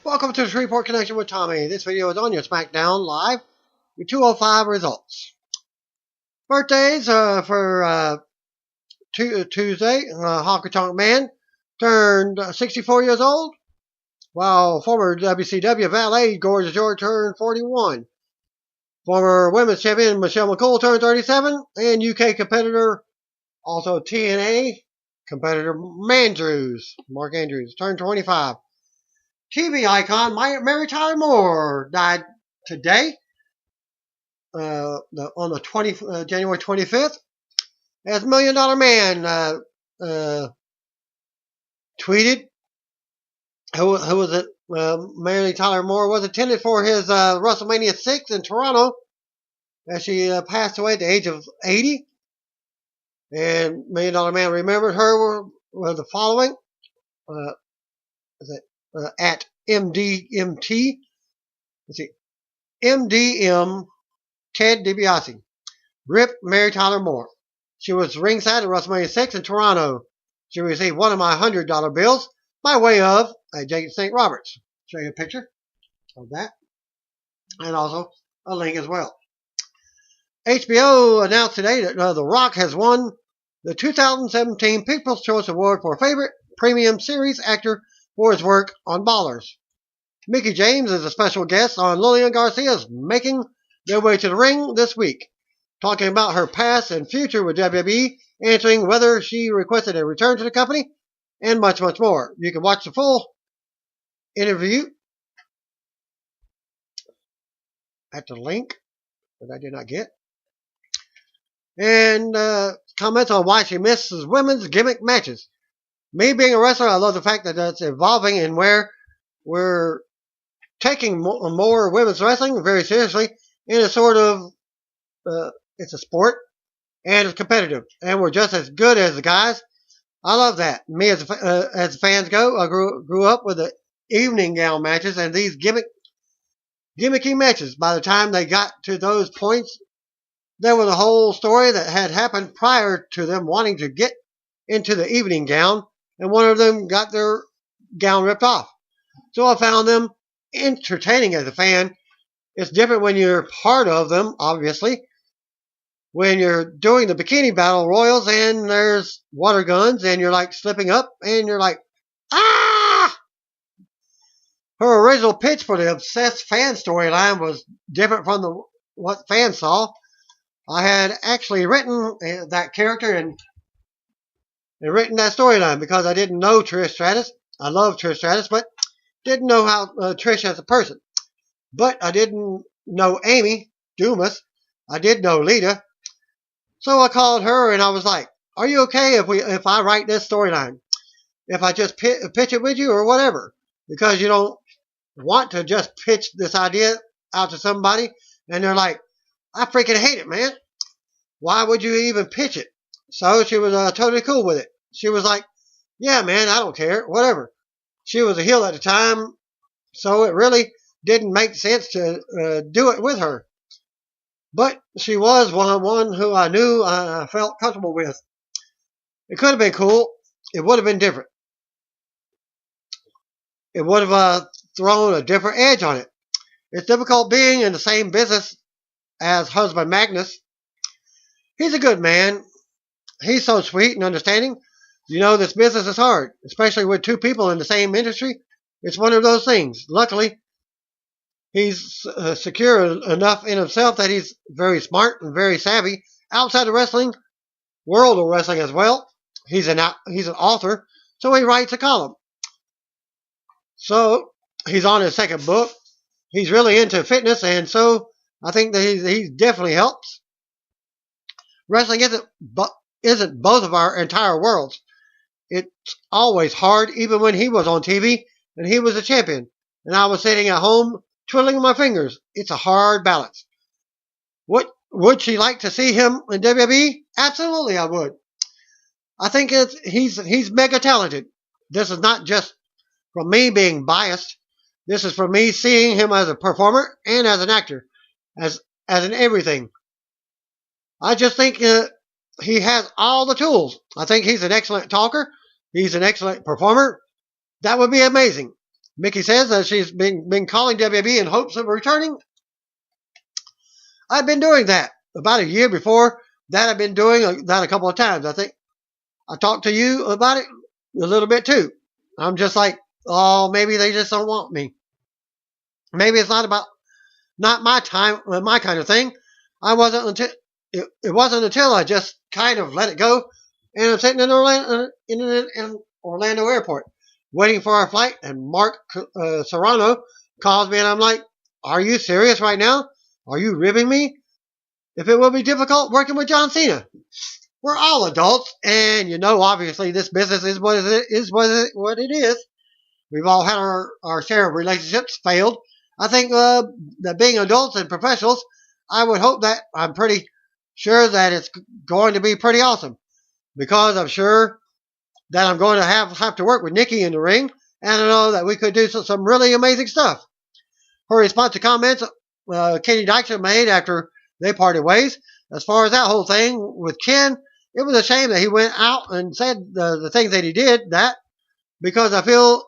Welcome to the Shreveport Connection with Tommy. This video is on your SmackDown Live, your 205 results. Birthdays for Tuesday. Honky Tonk Man turned 64 years old, while former WCW valet Gorgeous George turned 41. Former women's champion Michelle McCool turned 37, and UK competitor, also TNA competitor Mark Andrews, turned 25. TV icon Mary Tyler Moore died today, on the January 25th. As $1 Million Man tweeted, who was it? Mary Tyler Moore was attended for his WrestleMania 6 in Toronto, as she passed away at the age of 80. And $1 Million Man remembered her were the following. At MDMT. Let's see. MDM Ted DiBiase. Rip Mary Tyler Moore. She was ringside at WrestleMania 6 in Toronto. She received one of my $100 bills by way of Jake St. Roberts. Show you a picture of that. And also a link as well. HBO announced today that The Rock has won the 2017 People's Choice Award for Favorite Premium Series Actor for his work on Ballers. Mickie James is a special guest on Lillian Garcia's Making Their Way to the Ring this week, talking about her past and future with WWE, answering whether she requested a return to the company, and much, much more. You can watch the full interview at the link that I did not get. And comments on why she misses women's gimmick matches. Me being a wrestler, I love the fact that that's evolving and where we're taking more women's wrestling very seriously in a sort of, it's a sport and it's competitive. And we're just as good as the guys. I love that. Me as fans go, I grew up with the evening gown matches and these gimmicky matches. By the time they got to those points, there was a whole story that had happened prior to them wanting to get into the evening gown. And one of them got their gown ripped off. So I found them entertaining as a fan. It's different when you're part of them, obviously. When you're doing the bikini battle royals and there's water guns and you're like slipping up and you're like, ah! Her original pitch for the obsessed fan storyline was different from what fans saw. I had actually written that character and written that storyline because I didn't know Trish Stratus. I love Trish Stratus, but didn't know how Trish as a person. But I didn't know Amy Dumas. I did know Lita. So I called her and I was like, "Are you okay if I write this storyline? If I just pitch it with you or whatever? Because you don't want to just pitch this idea out to somebody and they're like, I freaking hate it, man. Why would you even pitch it?" So she was totally cool with it. She was like, yeah, man, I don't care, whatever. She was a heel at the time, so it really didn't make sense to do it with her. But she was one who I knew I felt comfortable with. It could have been cool. It would have been different. It would have thrown a different edge on it. It's difficult being in the same business as husband Magnus. He's a good man. He's so sweet and understanding. You know, this business is hard, especially with two people in the same industry. It's one of those things. Luckily, he's secure enough in himself that he's very smart and very savvy outside of wrestling, world of wrestling as well. He's an author, so he writes a column. So he's on his second book. He's really into fitness, and so I think that he definitely helps. Wrestling isn't both of our entire worlds. It's always hard, even when he was on TV and he was a champion. And I was sitting at home twiddling my fingers. It's a hard balance. Would she like to see him in WWE? Absolutely, I would. I think he's mega talented. This is not just from me being biased. This is from me seeing him as a performer and as an actor, as an everything. I just think he has all the tools. I think he's an excellent talker. He's an excellent performer. That would be amazing. Mickie says that she's been calling WWE in hopes of returning. I've been doing that. About a year before that, I've been doing that a couple of times. I think I talked to you about it a little bit too. I'm just like, oh, maybe they just don't want me. Maybe it's not my time, my kind of thing. I wasn't until it wasn't until I just kind of let it go, and I'm sitting in Orlando Airport waiting for our flight, and Mark Serrano calls me, and I'm like, "Are you serious right now? Are you ribbing me? If it will be difficult working with John Cena, we're all adults, and obviously this business is what it is. We've all had our share of relationships failed. I think that being adults and professionals, I would hope that I'm pretty sure that it's going to be pretty awesome, because I'm sure that I'm going to have to work with Nikki in the ring, and I know that we could do some really amazing stuff." Her response to comments Katie Dykstra made after they parted ways. As far as that whole thing with Ken, it was a shame that he went out and said the things that he did, because I feel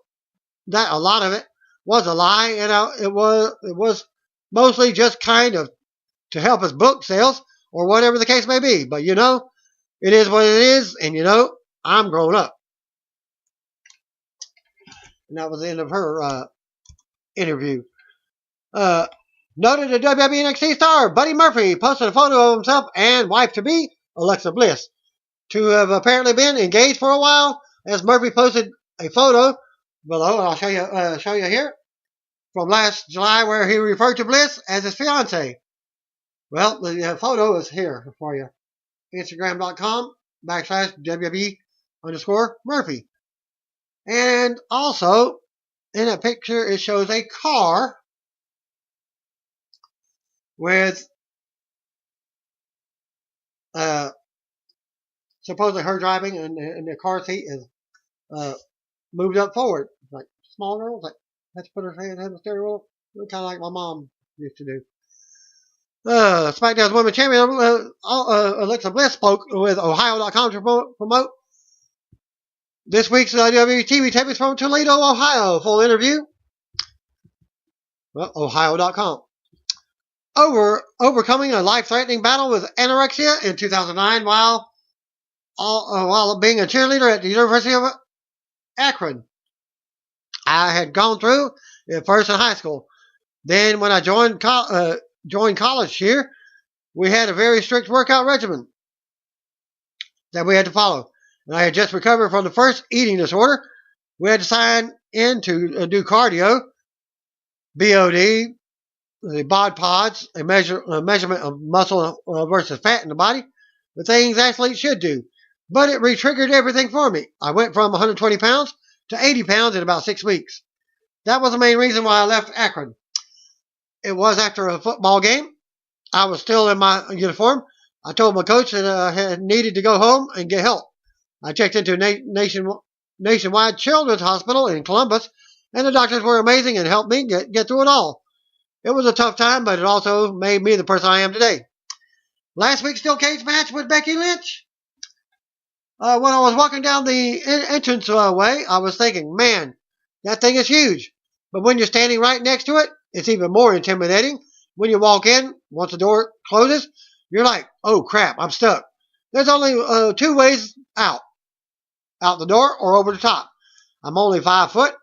that a lot of it was a lie, and it was mostly just kind of to help his book sales or whatever the case may be. But it is what it is, and I'm grown up. And that was the end of her interview. Noted the WWE NXT star Buddy Murphy posted a photo of himself and wife-to-be Alexa Bliss to have apparently been engaged for a while, as Murphy posted a photo below, and I'll show you here, from last July, where he referred to Bliss as his fiance. Well, the photo is here for you. Instagram.com/WWE_Murphy. And also, in that picture, it shows a car with supposedly her driving, and the car seat is moved up forward. Like small girls, like let's put her hand in the steering wheel, kind of like my mom used to do. SmackDown's Women's Champion Alexa Bliss spoke with Ohio.com to promote this week's WWE TV tapings from Toledo, Ohio. Full interview. Well, Ohio.com. Overcoming a life-threatening battle with anorexia in 2009 while being a cheerleader at the University of Akron. I had gone through it first in high school. Then when I joined college here, we had a very strict workout regimen that we had to follow. And I had just recovered from the first eating disorder. We had to sign in to do cardio, BOD, the bod pods, a measurement of muscle versus fat in the body, the things athletes should do. But it re-triggered everything for me. I went from 120 pounds to 80 pounds in about 6 weeks. That was the main reason why I left Akron. It was after a football game. I was still in my uniform. I told my coach that I had needed to go home and get help. I checked into a nationwide children's hospital in Columbus, and the doctors were amazing and helped me get through it all. It was a tough time, but it also made me the person I am today. Last week's steel cage match with Becky Lynch. When I was walking down the entrance way, I was thinking, man, that thing is huge. But when you're standing right next to it, it's even more intimidating. When you walk in, once the door closes, you're like, oh crap, I'm stuck. There's only 2 ways out the door or over the top. I'm only 5 foot.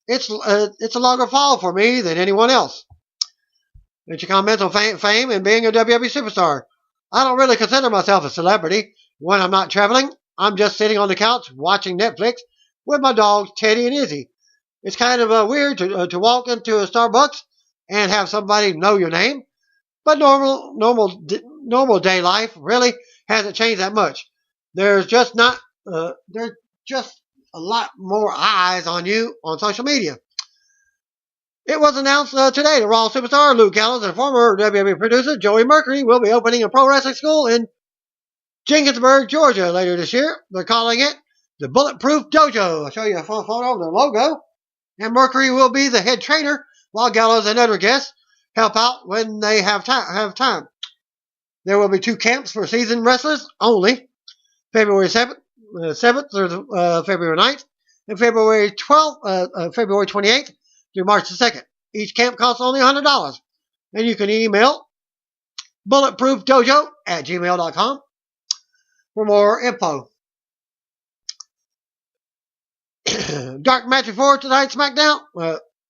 It's a longer fall for me than anyone else. It's your comments on fame and being a WWE superstar. I don't really consider myself a celebrity. When I'm not traveling, I'm just sitting on the couch watching Netflix with my dogs Teddy and Izzy. It's kind of weird to walk into a Starbucks and have somebody know your name, but normal day life really hasn't changed that much. There's just a lot more eyes on you on social media. It was announced today that Raw superstar Luke Gallows and former WWE producer Joey Mercury will be opening a pro wrestling school in Jenkinsburg, Georgia later this year. They're calling it the Bulletproof Dojo. I'll show you a photo of the logo. And Mercury will be the head trainer, while Gallows and other guests help out when they have time. There will be 2 camps for seasoned wrestlers only, February 7th through February 9th. and February 28th through March the 2nd. Each camp costs only $100. And you can email bulletproofdojo@gmail.com for more info. Dark match before tonight's SmackDown,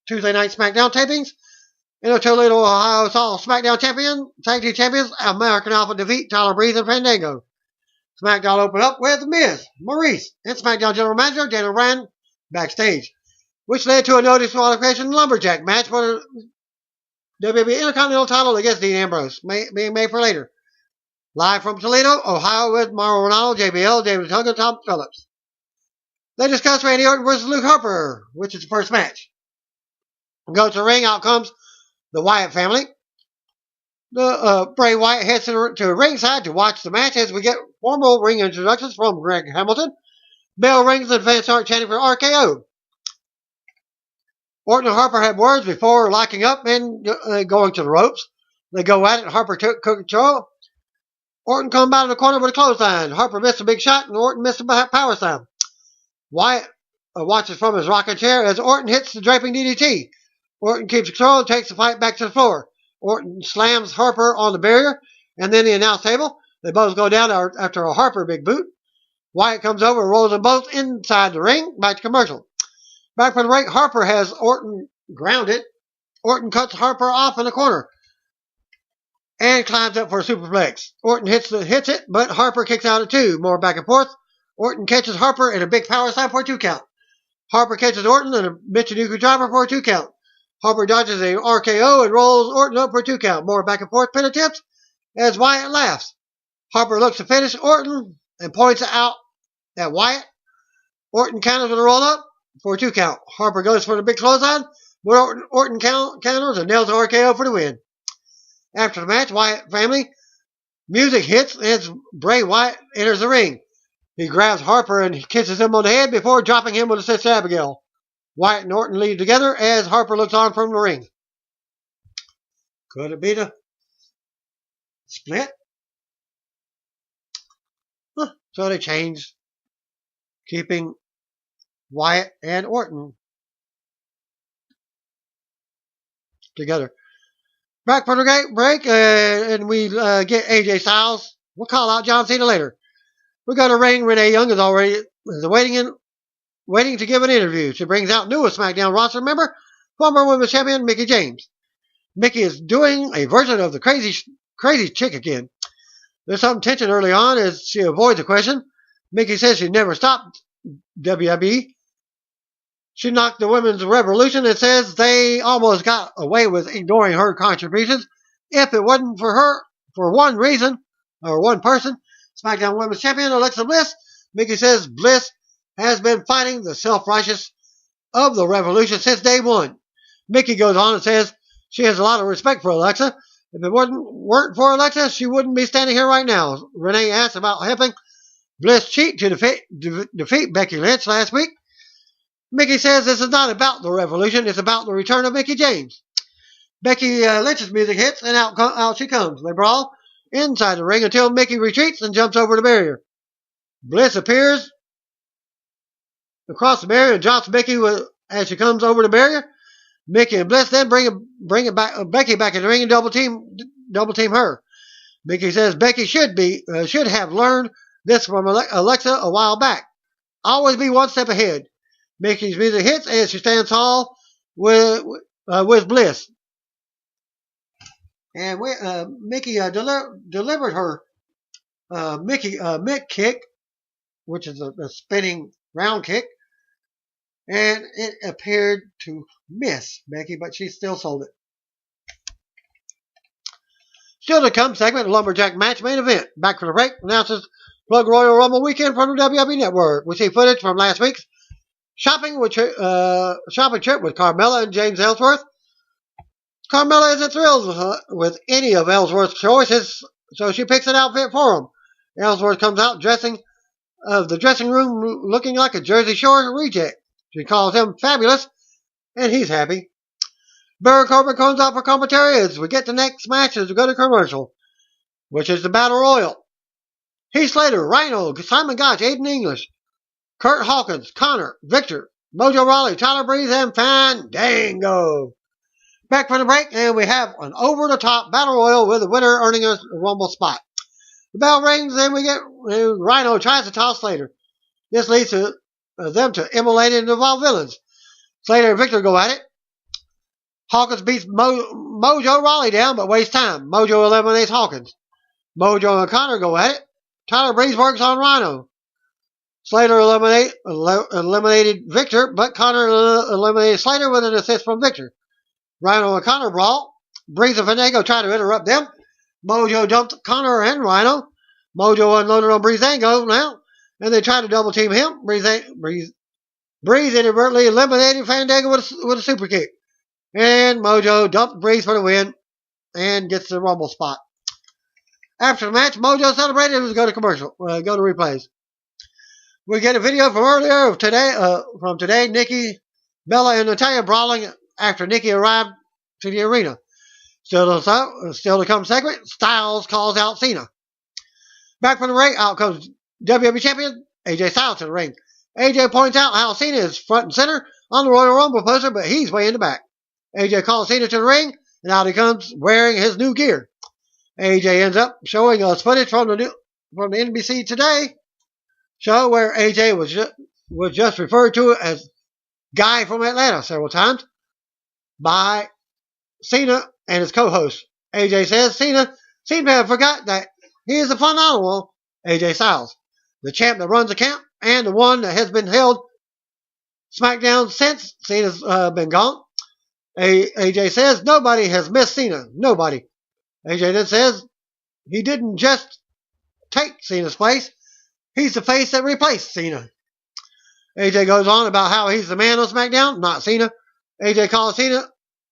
Tuesday night SmackDown tapings. In Toledo, Ohio, saw SmackDown Tag Team Champions, American Alpha defeat Tyler Breeze and Fandango. SmackDown opened up with The Miz, Maurice, and SmackDown General Manager Daniel Bryan backstage, which led to a no disqualification lumberjack match for the WWE Intercontinental title against Dean Ambrose, being made for later. Live from Toledo, Ohio, with Mauro Ronaldo, JBL, David Hugg, and Tom Phillips. They discuss Randy Orton versus Luke Harper, which is the first match. Go to the ring, out comes the Wyatt family. The Bray Wyatt heads to ringside to watch the match as we get formal ring introductions from Greg Hamilton. Bell rings and fans start chanting for RKO. Orton and Harper had words before locking up and going to the ropes. They go at it. Harper took control. Orton come out of the corner with a clothesline. Harper missed a big shot and Orton missed a power slam. Wyatt watches from his rocking chair as Orton hits the draping DDT. Orton keeps control and takes the fight back to the floor. Orton slams Harper on the barrier and then the announce table. They both go down after a Harper big boot. Wyatt comes over and rolls them both inside the ring. Back to commercial. Back from the break, Harper has Orton grounded. Orton cuts Harper off in the corner and climbs up for a superplex. Orton hits it, but Harper kicks out at 2. More back and forth. Orton catches Harper in a big power slam for a 2 count. Harper catches Orton in a Michinoku driver for a 2 count. Harper dodges a RKO and rolls Orton up for a 2 count. More back and forth pin attempts as Wyatt laughs. Harper looks to finish Orton and points out at Wyatt. Orton counters with a roll up for a 2 count. Harper goes for the big clothesline, but Orton counters and nails the RKO for the win. After the match, Wyatt family music hits as Bray Wyatt enters the ring. He grabs Harper and kisses him on the head before dropping him with a Sister Abigail. Wyatt and Orton leave together as Harper looks on from the ring. Could it be the split? So they changed, keeping Wyatt and Orton together. Back from the break, and we get AJ Styles. We'll call out John Cena later. We got a ring. Renee Young is already waiting to give an interview. She brings out newest SmackDown roster member, former Women's Champion Mickie James. Mickie is doing a version of the crazy chick again. There's some tension early on as she avoids the question. Mickie says she never stopped WWE. She knocked the women's revolution and says they almost got away with ignoring her contributions if it wasn't for her, for one reason, or one person, SmackDown Women's Champion Alexa Bliss. Mickie says Bliss has been fighting the self-righteous of the revolution since day one. Mickie goes on and says she has a lot of respect for Alexa. If it weren't for Alexa, she wouldn't be standing here right now. Renee asks about helping Bliss cheat to defeat Becky Lynch last week. Mickie says this is not about the revolution, it's about the return of Mickie James. Becky Lynch's music hits, and out she comes. They brawl inside the ring until Mickie retreats and jumps over the barrier. Bliss appears across the barrier and drops Mickie as she comes over the barrier. Mickie and Bliss then bring Becky back in the ring and double team her. Mickie says Becky should have learned this from Alexa a while back. Always be one step ahead. Mickie's music hits and she stands tall with Bliss. And Mickie delivered her Mick kick, which is a spinning round kick, and it appeared to miss Becky, but she still sold it. Still to come, segment Lumberjack match main event. Back from the break, announces Plug Royal Rumble weekend from the WWE Network. We see footage from last week's shopping trip with Carmella and James Ellsworth. Carmella isn't thrilled with any of Ellsworth's choices, so she picks an outfit for him. Ellsworth comes out the dressing room looking like a Jersey Shore reject. She calls him fabulous, and he's happy. Baron Corbin comes out for commentary as we get the next match as we go to commercial, which is the Battle Royal. Heath Slater, Rhino, Simon Gotch, Aiden English, Kurt Hawkins, Connor, Victor, Mojo Rawley, Tyler Breeze, and Fandango. Back from the break, and we have an over-the-top battle royal with the winner earning a Rumble spot. The bell rings, and we get Rhino tries to toss Slater. This leads to them to immolate and involve villains. Slater and Victor go at it. Hawkins beats Mojo Rawley down, but wastes time. Mojo eliminates Hawkins. Mojo and Connor go at it. Tyler Breeze works on Rhino. Slater eliminated Victor, but Connor eliminated Slater with an assist from Victor. Rhino and Connor brawl. Breeze and Fandango try to interrupt them. Mojo dumped Connor and Rhino. Mojo unloaded on Breezango now, and they try to double team him. Breeze inadvertently eliminated Fandango with a super kick. And Mojo dumped Breeze for the win and gets the Rumble spot. After the match, Mojo celebrated and go to replays. We get a video from earlier of today. Nikki, Bella, and Natalya brawling after Nikki arrived to the arena. Still to come segment, Styles calls out Cena. Back from the ring, out comes WWE Champion AJ Styles to the ring. AJ points out how Cena is front and center on the Royal Rumble poster, but he's way in the back. AJ calls Cena to the ring, and out he comes wearing his new gear. AJ ends up showing us footage from the NBC Today show where AJ was just referred to as Guy from Atlanta several times by Cena and his co-host. AJ says Cena seems to have forgot that he is the phenomenal AJ Styles, the champ that runs the camp and the one that has been held SmackDown since Cena's been gone. AJ says nobody has missed Cena. Nobody. AJ then says he didn't just take Cena's place. He's the face that replaced Cena. AJ goes on about how he's the man on SmackDown, not Cena. AJ calls Cena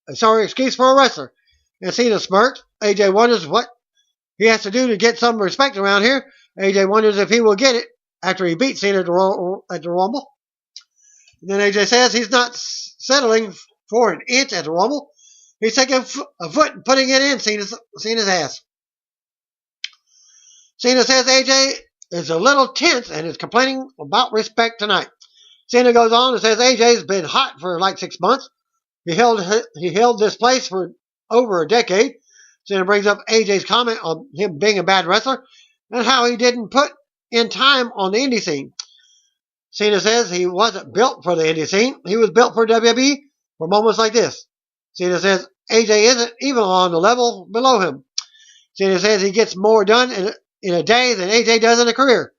a sorry excuse for a wrestler. And Cena smirks. AJ wonders what he has to do to get some respect around here. AJ wonders if he will get it after he beats Cena at the Rumble. And then AJ says he's not settling for an inch at the Rumble. He's taking a foot and putting it in Cena's ass. Cena says AJ is a little tense and is complaining about respect tonight. Cena goes on and says AJ's been hot for like 6 months. He held this place for over a decade. Cena brings up AJ's comment on him being a bad wrestler and how he didn't put in time on the indie scene. Cena says he wasn't built for the indie scene. He was built for WWE for moments like this. Cena says AJ isn't even on the level below him. Cena says he gets more done in a day than AJ does in a career.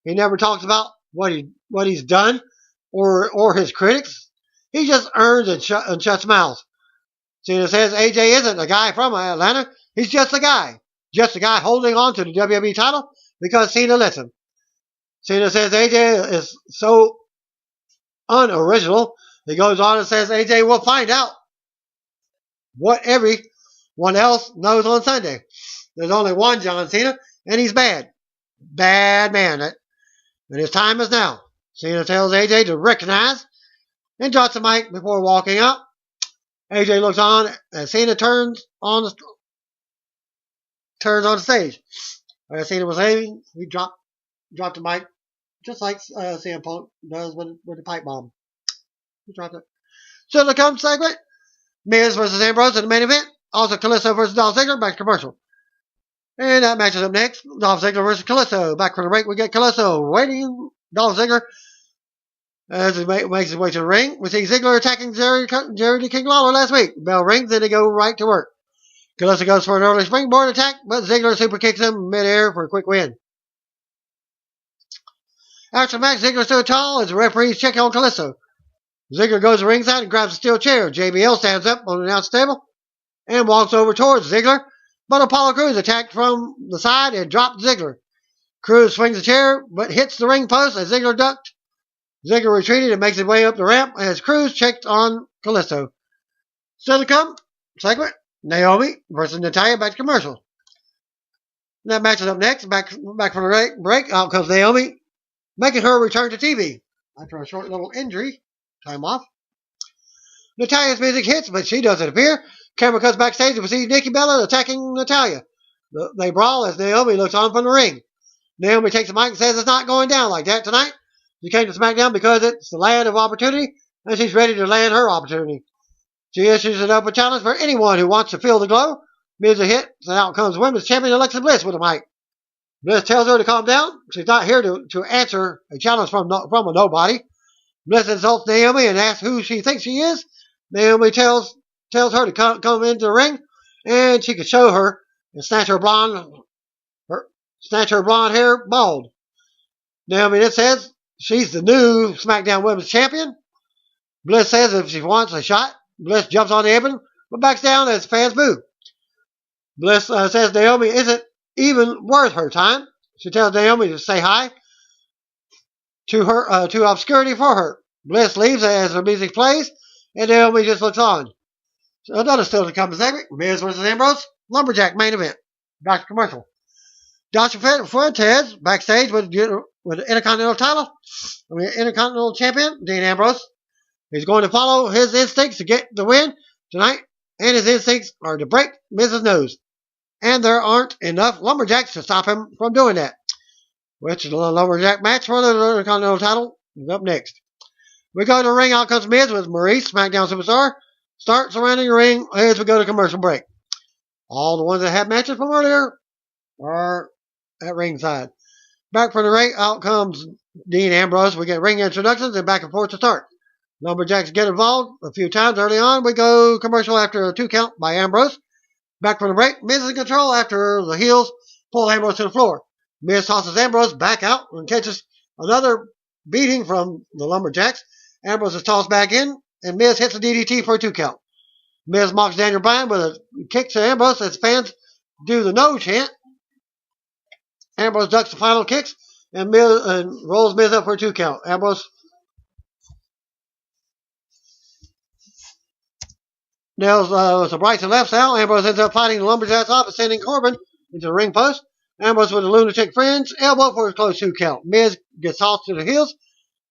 He never talks about what he's done or his critics. He just earns and shuts mouths. Cena says AJ isn't a guy from Atlanta. He's just a guy. Just a guy holding on to the WWE title because Cena lets him. Cena says AJ is so unoriginal. He goes on and says AJ will find out what everyone else knows on Sunday. There's only one John Cena, and he's bad. Bad man. And his time is now. Cena tells AJ to recognize and drops the mic before walking out. AJ looks on as Cena turns on the stage. As Cena was aiming, he dropped the mic just like CM Punk does with the pipe bomb. He dropped it. So the come segment, Miz versus Ambrose in the main event. Also Kalisto versus Dolph Ziggler, back to commercial. And that match is up next. Dolph Ziggler versus Kalisto. Back from the break, we get Kalisto waiting Dolph Ziggler as he makes his way to the ring. We see Ziggler attacking Jerry the King Lawler last week. Bell rings, then they go right to work. Kalisto goes for an early springboard attack, but Ziggler super kicks him midair for a quick win. After the match, Ziggler stood tall as the referees check on Kalisto. Ziggler goes to ringside and grabs a steel chair. JBL stands up on the announce table and walks over towards Ziggler, but Apollo Crews attacked from the side and dropped Ziggler. Crews swings the chair, but hits the ring post as Ziggler ducked. Ziggler retreated and makes his way up the ramp as Crews checked on Kalisto. Still to come, segment, Naomi versus Natalya, back to commercial. That match is up next. Back from the break, out comes Naomi, making her return to TV after a short little injury. Time off. Natalya's music hits, but she doesn't appear. Camera cuts backstage and we see Nikki Bella attacking Natalya. They brawl as Naomi looks on from the ring. Naomi takes the mic and says it's not going down like that tonight. She came to SmackDown because it's the land of opportunity, and she's ready to land her opportunity. She issues an open challenge for anyone who wants to feel the glow. Miz hits, and out comes Women's Champion Alexa Bliss with a mic. Bliss tells her to calm down. She's not here to answer a challenge from a nobody. Bliss insults Naomi and asks who she thinks she is. Naomi tells her to come into the ring, and she can show her and snatch her blonde hair bald. Naomi then says she's the new SmackDown Women's Champion. Bliss says if she wants a shot, Bliss jumps on the apron, but backs down as fans boo. Bliss says Naomi isn't even worth her time. She tells Naomi to say hi to obscurity for her. Bliss leaves as the music plays, and Naomi just looks on. So another still to come segment: Miz vs. Ambrose, Lumberjack main event. Back to commercial. Joshua Fuentes backstage with the Intercontinental Champion, Dean Ambrose. He's going to follow his instincts to get the win tonight, and his instincts are to break Miz's nose. And there aren't enough Lumberjacks to stop him from doing that. Which is the Lumberjack match for the Intercontinental title is up next. We go to the ring. Out comes Miz with Maurice, SmackDown Superstar. Start surrounding the ring as we go to commercial break. All the ones that had matches from earlier are at ringside. Back from the ring, out comes Dean Ambrose. We get ring introductions and back and forth to start. Lumberjacks get involved a few times early on. We go commercial after a 2 count by Ambrose. Back from the break, Miz is in control after the heels pull Ambrose to the floor. Miz tosses Ambrose back out and catches another beating from the Lumberjacks. Ambrose is tossed back in, and Miz hits a DDT for a 2 count. Miz mocks Daniel Bryan with a kick to Ambrose as fans do the no chant. Ambrose ducks the final kicks and rolls Miz up for a 2 count. Ambrose nails some rights and lefts out. Ambrose ends up fighting the Lumberjacks off and sending Corbin into the ring post. Ambrose with a lunatic fringe elbow for a close 2 count. Miz gets tossed to the heels.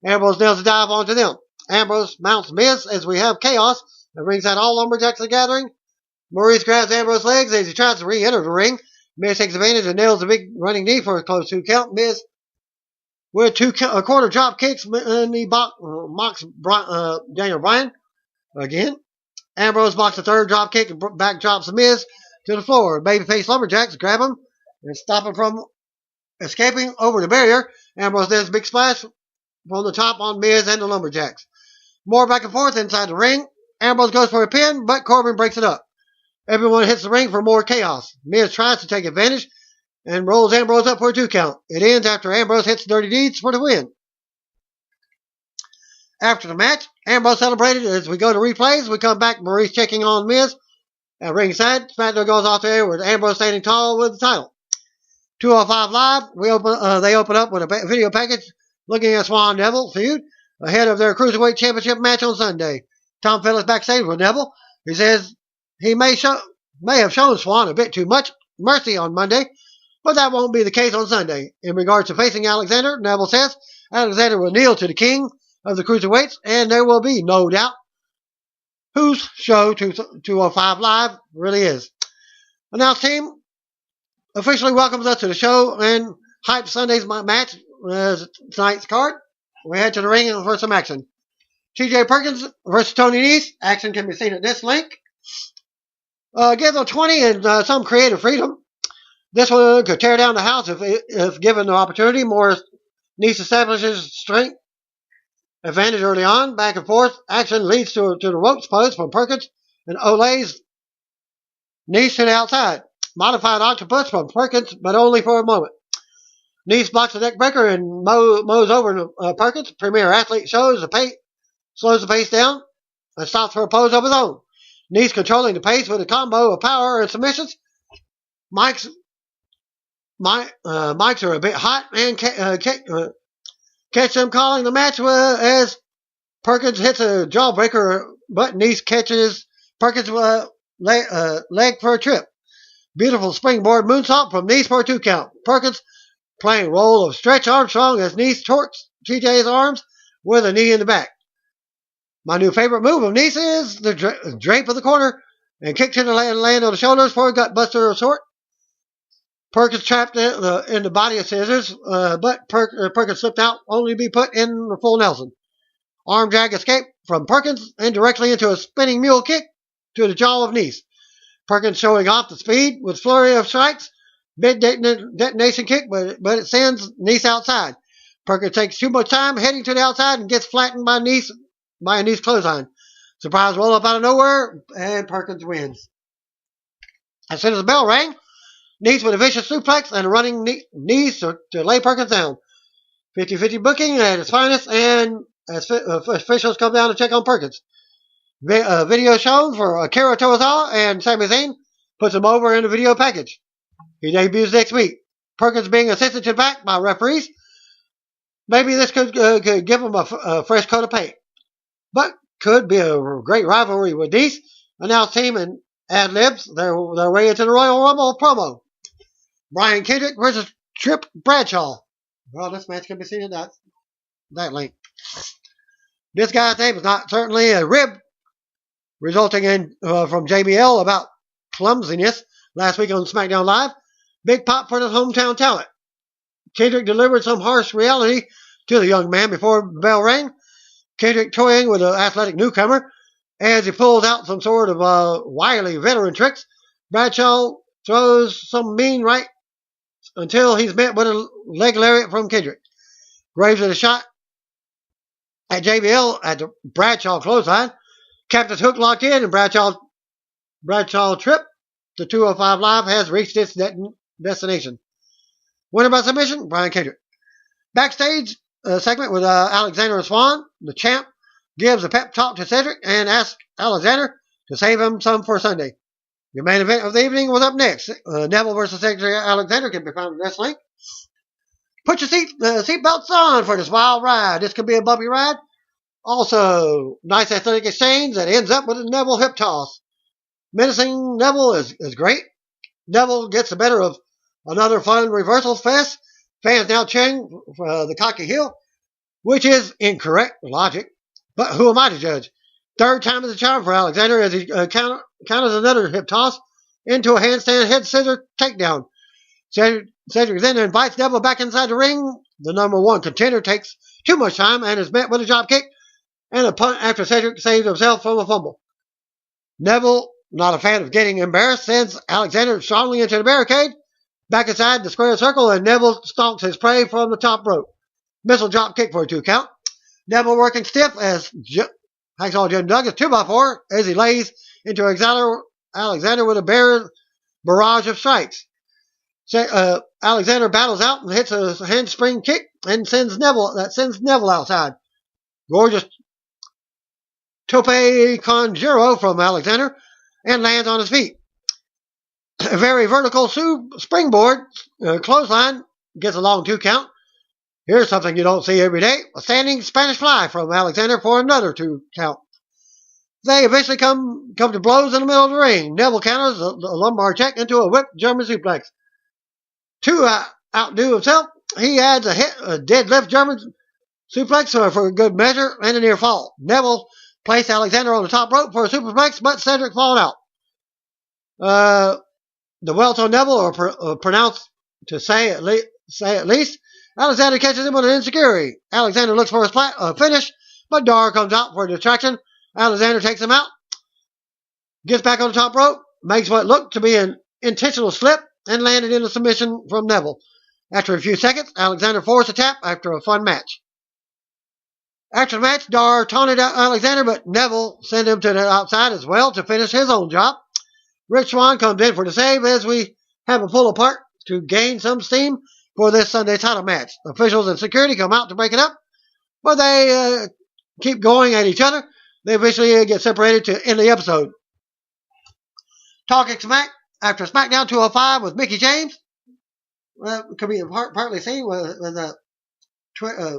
Ambrose nails a dive onto them. Ambrose mounts Miz as we have chaos. At ringside, all Lumberjacks are gathering. Maurice grabs Ambrose's legs as he tries to re-enter the ring. Miz takes advantage and nails a big running knee for a close 2 count. Miz with a quarter drop kicks and he mocks Daniel Bryan again. Ambrose blocks a third drop kick and back drops the Miz to the floor. Babyface Lumberjacks grab him and stop him from escaping over the barrier. Ambrose does a big splash from the top on Miz and the Lumberjacks. More back and forth inside the ring. Ambrose goes for a pin, but Corbin breaks it up. Everyone hits the ring for more chaos. Miz tries to take advantage and rolls Ambrose up for a 2 count. It ends after Ambrose hits Dirty Deeds for the win. After the match, Ambrose celebrated as we go to replays. We come back, Maurice checking on Miz. At ringside, SmackDown goes off the air with Ambrose standing tall with the title. 205 Live, they open up with a video package looking at Swan Neville feud ahead of their Cruiserweight Championship match on Sunday. Tom Phillips backstage with Neville. He says he may have shown Swan a bit too much mercy on Monday, but that won't be the case on Sunday. In regards to facing Alexander, Neville says Alexander will kneel to the king of the Cruiserweights, and there will be no doubt whose show 205 Live really is. Announce team officially welcomes us to the show and hype Sunday's match as tonight's card. We head to the ring for some action. TJ Perkins versus Tony Nese. Action can be seen at this link. Give them 20 and some creative freedom. This one could tear down the house if given the opportunity. More Nese establishes strength advantage early on. Back and forth. Action leads to the ropes post from Perkins and Ole's Nese to the outside. Modified octopus from Perkins, but only for a moment. Nese blocks the neck breaker and mows over Perkins. Premier Athlete slows the pace down and stops for a pose of his own. Nese controlling the pace with a combo of power and submissions. Mics are a bit hot and catch them calling the match as Perkins hits a jawbreaker, but Nese catches Perkins' leg for a trip. Beautiful springboard moonsault from Nese for a 2 count. Perkins playing role of Stretch Armstrong as Nese torques TJ's arms with a knee in the back. My new favorite move of Nese is the drape of the corner and kick to the land on the shoulders for a gutbuster of sort. Perkins trapped in the body of Scissors, but Perkins slipped out, only to be put in the full Nelson. Arm drag escaped from Perkins and directly into a spinning mule kick to the jaw of Nice. Perkins showing off the speed with flurry of strikes. Big detonation kick, but it sends Nice outside. Perkins takes too much time heading to the outside and gets flattened by a Nice clothesline. Surprise roll up out of nowhere, and Perkins wins. As soon as the bell rang, Nice with a vicious suplex and a running knees to lay Perkins down. 50-50 booking at its finest, and as officials come down to check on Perkins. Video shown for Akira Tozawa and Sami Zayn puts him over in the video package. He debuts next week. Perkins being assisted to the back by referees. Maybe this could give him a fresh coat of paint. But could be a great rivalry with Nice. Announce team and ad-libs their way into the Royal Rumble promo. Brian Kendrick versus Trip Bradshaw. Well, this match can be seen in that link. This guy's name is not certainly a rib, resulting in from JBL about clumsiness last week on SmackDown Live. Big pop for the hometown talent. Kendrick delivered some harsh reality to the young man before the bell rang. Kendrick toying with an athletic newcomer as he pulls out some sort of wily veteran tricks. Bradshaw throws some mean right until he's met with a leg lariat from Kendrick. Graves with a shot at JBL at the Bradshaw clothesline. Captain's hook locked in, and Bradshaw trip. The 205 Live has reached its destination. Winner by submission, Brian Kendrick. Backstage segment with Alexander Swan. The champ gives a pep talk to Cedric and asks Alexander to save him some for Sunday. The main event of the evening was up next. Neville versus Cedric Alexander can be found in this link. Put your seatbelts on for this wild ride. This could be a bumpy ride. Also, nice athletic exchange that ends up with a Neville hip toss. Menacing Neville is great. Neville gets the better of another fun reversal fest. Fans now cheering for the cocky heel, which is incorrect logic. But who am I to judge? Third time is a charm for Alexander as he counters another hip toss into a handstand head scissor takedown. Cedric then invites Neville back inside the ring. The number one contender takes too much time and is met with a drop kick and a punt after Cedric saves himself from a fumble. Neville, not a fan of getting embarrassed, sends Alexander strongly into the barricade. Back inside the square circle, and Neville stalks his prey from the top rope. Missile drop kick for a 2 count. Neville working stiff as Hacksaw Jim Duggan's 2x4 as he lays into Alexander with a barrage of strikes. Alexander battles out and hits a handspring kick and sends Neville outside. Gorgeous tope con giro from Alexander and lands on his feet. A very vertical springboard clothesline gets a long 2 count. Here's something you don't see every day. A standing Spanish fly from Alexander for another 2 count. They eventually come to blows in the middle of the ring. Neville counters a lumbar check into a whipped German suplex. To outdo himself, he adds a deadlift German suplex for a good measure and a near fall. Neville placed Alexander on the top rope for a superplex, but Cedric fallen out. The welts on Neville are pronounced to say at least. Alexander catches him with an insecurity. Alexander looks for a finish, but Dar comes out for a distraction. Alexander takes him out, gets back on the top rope, makes what looked to be an intentional slip, and landed in a submission from Neville. After a few seconds, Alexander forced a tap after a fun match. After the match, Dar taunted Alexander, but Neville sent him to the outside as well to finish his own job. Rich Swann comes in for the save as we have a pull apart to gain some steam for this Sunday title match. Officials and security come out to break it up, but they keep going at each other. They eventually get separated to end the episode. Talking Smack after SmackDown 205 with Mickie James. Well, it could be partly seen with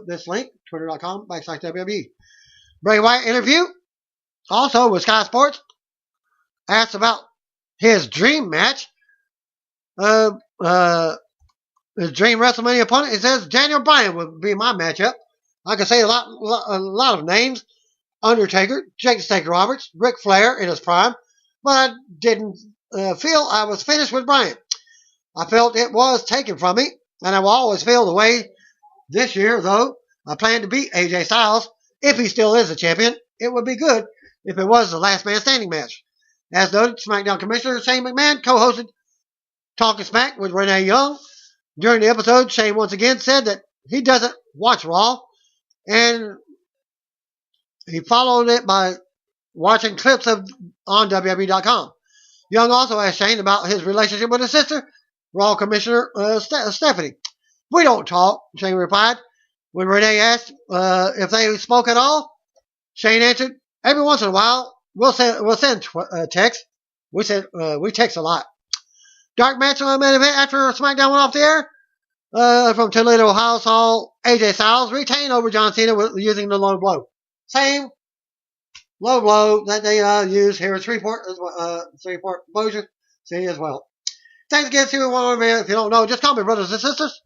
this link, twitter.com/WWE. Bray Wyatt interview. Also with Sky Sports. Asked about his dream match. His dream WrestleMania opponent. He says Daniel Bryan would be my matchup. I could say a lot of names. Undertaker, Jake Snake Roberts, Ric Flair in his prime, but I didn't feel I was finished with Bryan. I felt it was taken from me, and I will always feel the way this year, though. I plan to beat AJ Styles. If he still is a champion, it would be good if it was the last man standing match. As noted, SmackDown Commissioner Shane McMahon co-hosted Talking Smack with Renee Young. During the episode, Shane once again said that he doesn't watch Raw, and he followed it by watching clips on WWE.com. Young also asked Shane about his relationship with his sister, Raw Commissioner Stephanie. We don't talk, Shane replied. When Renee asked if they spoke at all, Shane answered, every once in a while, we'll send text. We text a lot. Dark match on the main event after SmackDown went off the air. From Toledo House Hall, AJ Styles retained over John Cena using the low blow. Same low blow that they use here at Shreveport Bossier City as well. Thanks again to everyone. If you don't know, just call me brothers and sisters.